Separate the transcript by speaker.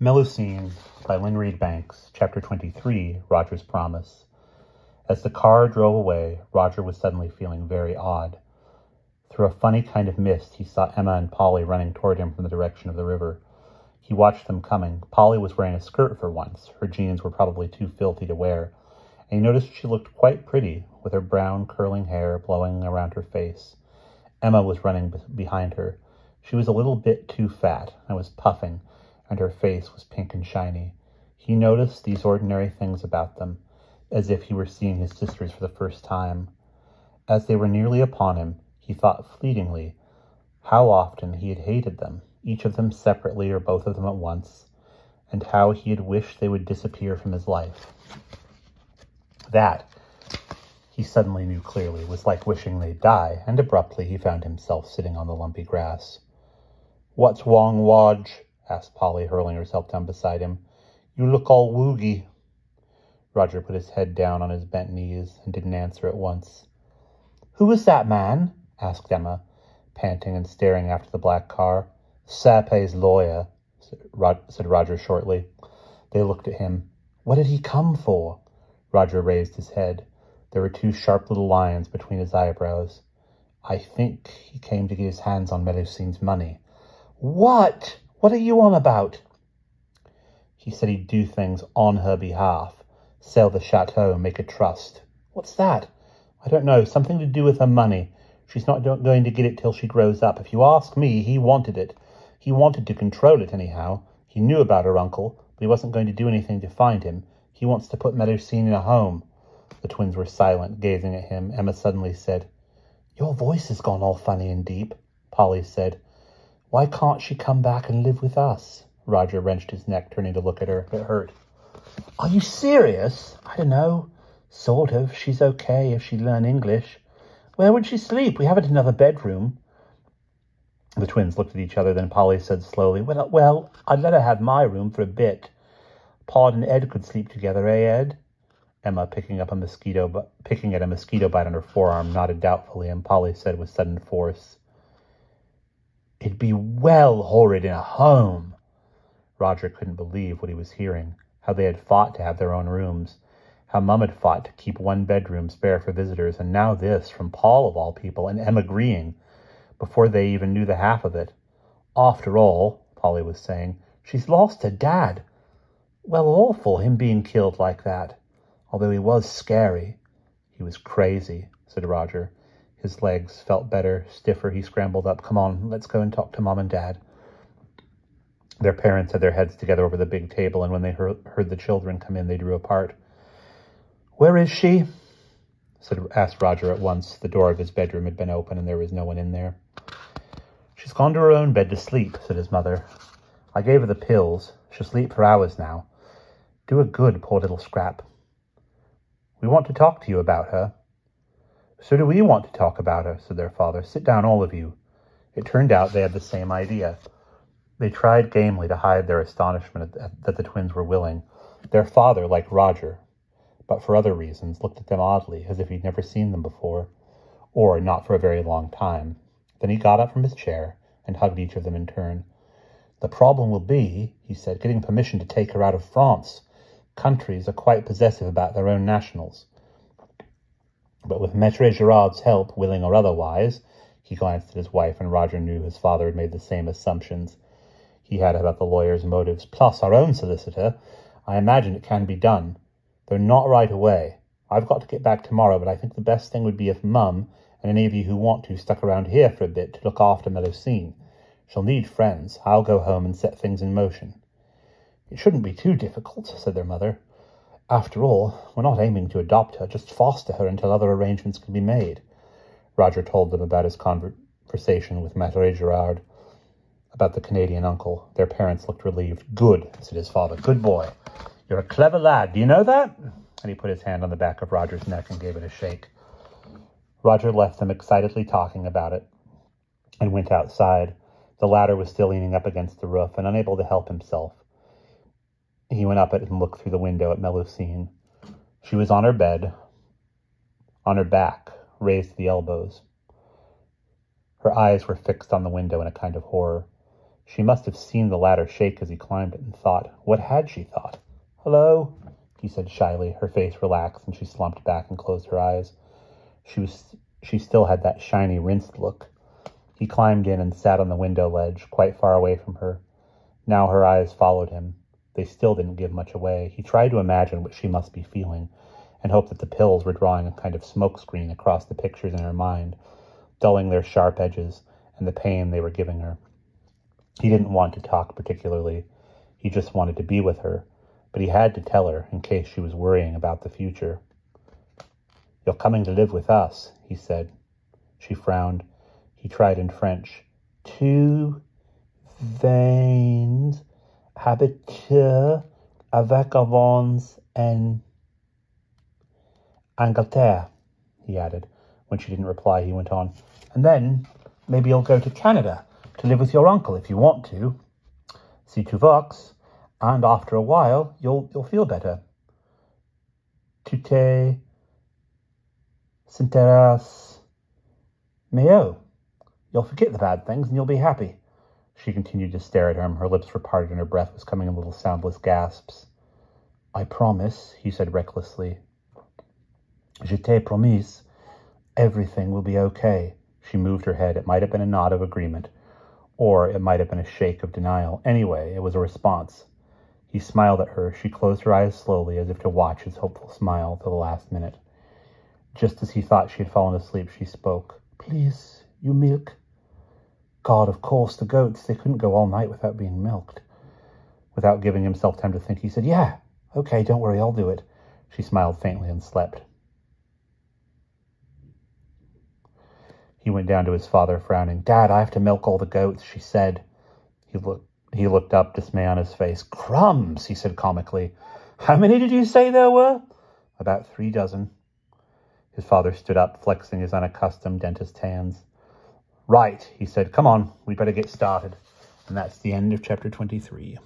Speaker 1: Melusine by Lynne Reid Banks, Chapter 23, Roger's Promise. As the car drove away, Roger was suddenly feeling very odd. Through a funny kind of mist, he saw Emma and Polly running toward him from the direction of the river. He watched them coming. Polly was wearing a skirt for once. Her jeans were probably too filthy to wear, and he noticed she looked quite pretty, with her brown, curling hair blowing around her face. Emma was running behind her. She was a little bit too fat and was puffing, and her face was pink and shiny. He noticed these ordinary things about them, as if he were seeing his sisters for the first time. As they were nearly upon him, he thought fleetingly how often he had hated them, each of them separately or both of them at once, and how he had wished they would disappear from his life. That, he suddenly knew clearly, was like wishing they'd die, and abruptly he found himself sitting on the lumpy grass. "What's wrong, Wodge?" asked Polly, hurling herself down beside him. "You look all woogie." Roger put his head down on his bent knees and didn't answer at once. "Who is that man?" asked Emma, panting and staring after the black car. "Serpe's lawyer," said Roger shortly. They looked at him. What did he come for? Roger raised his head. There were two sharp little lines between his eyebrows. "I think he came to get his hands on Melusine's money." "What? What are you on about?" "He said he'd do things on her behalf. Sell the chateau, make a trust." "What's that?" "I don't know. Something to do with her money. She's not going to get it till she grows up. If you ask me, he wanted it. He wanted to control it anyhow. He knew about her uncle, but he wasn't going to do anything to find him. He wants to put Melusine in a home." The twins were silent, gazing at him. Emma suddenly said, "Your voice has gone all funny and deep." Polly said, "Why can't she come back and live with us?" Roger wrenched his neck, turning to look at her. It hurt. "Are you serious?" "I don't know. Sort of. She's okay if she'd learn English." "Where would she sleep? We haven't another bedroom." The twins looked at each other, then Polly said slowly, Well, I'd let her have my room for a bit. Pod and Ed could sleep together, eh, Ed?" Emma, picking at a mosquito bite on her forearm, nodded doubtfully, and Polly said with sudden force, "It'd be well horrid in a home." Roger couldn't believe what he was hearing, how they had fought to have their own rooms, how Mum had fought to keep one bedroom spare for visitors, and now this, from Paul of all people, and Em agreeing, before they even knew the half of it. "After all," Polly was saying, "she's lost her dad. Well, awful, him being killed like that. Although he was scary." "He was crazy," said Roger. His legs felt better, stiffer. He scrambled up. "Come on, let's go and talk to Mom and Dad." Their parents had their heads together over the big table, and when they heard the children come in, they drew apart. "Where is she?" asked Roger at once. The door of his bedroom had been open, and there was no one in there. "She's gone to her own bed to sleep," said his mother. "I gave her the pills. She'll sleep for hours now. Do her good, poor little scrap." "We want to talk to you about her." "So do we want to talk about her," said their father. "Sit down, all of you." It turned out they had the same idea. They tried gamely to hide their astonishment that the twins were willing. Their father, like Roger, but for other reasons, looked at them oddly, as if he'd never seen them before, or not for a very long time. Then he got up from his chair and hugged each of them in turn. "The problem will be," he said, "getting permission to take her out of France. Countries are quite possessive about their own nationals. But with Maître Girard's help, willing or otherwise," he glanced at his wife, and Roger knew his father had made the same assumptions he had about the lawyer's motives, plus our own solicitor, "I imagine it can be done. Though not right away. I've got to get back tomorrow, but I think the best thing would be if Mum and any of you who want to stuck around here for a bit to look after Melusine. She'll need friends. I'll go home and set things in motion." "It shouldn't be too difficult," said their mother. "After all, we're not aiming to adopt her, just foster her until other arrangements can be made." Roger told them about his conversation with Maître Girard, about the Canadian uncle. Their parents looked relieved. "Good," said his father. "Good boy. You're a clever lad. Do you know that?" And he put his hand on the back of Roger's neck and gave it a shake. Roger left them excitedly talking about it and went outside. The latter was still leaning up against the roof and unable to help himself. He went up it and looked through the window at Melusine. She was on her bed, on her back, raised to the elbows. Her eyes were fixed on the window in a kind of horror. She must have seen the ladder shake as he climbed it and thought. What had she thought? "Hello?" he said shyly. Her face relaxed and she slumped back and closed her eyes. She still had that shiny, rinsed look. He climbed in and sat on the window ledge, quite far away from her. Now her eyes followed him. They still didn't give much away. He tried to imagine what she must be feeling, and hoped that the pills were drawing a kind of smoke screen across the pictures in her mind, dulling their sharp edges and the pain they were giving her. He didn't want to talk particularly. He just wanted to be with her, but he had to tell her in case she was worrying about the future. "You're coming to live with us," he said. She frowned. He tried in French. "Tu viens habiter avec avons en Angleterre," he added. When she didn't reply, he went on. "And then maybe you'll go to Canada to live with your uncle if you want to. Si tu veux, and after a while you'll feel better. Tu te sentiras mieux. You'll forget the bad things and you'll be happy." She continued to stare at him. Her lips were parted and her breath was coming in little soundless gasps. "I promise," he said recklessly. "Je t'ai promis. Everything will be okay." She moved her head. It might have been a nod of agreement, or it might have been a shake of denial. Anyway, it was a response. He smiled at her. She closed her eyes slowly, as if to watch his hopeful smile till the last minute. Just as he thought she had fallen asleep, she spoke. "Please, you milk?" God, of course, the goats, they couldn't go all night without being milked. Without giving himself time to think, he said, "Yeah, okay, don't worry, I'll do it." She smiled faintly and slept. He went down to his father, frowning. "Dad, I have to milk all the goats," she said. He looked up, dismay on his face. "Crumbs," he said comically. "How many did you say there were?" "About 3 dozen. His father stood up, flexing his unaccustomed dentist hands. "Right," he said. "Come on, we'd better get started." And that's the end of chapter 23.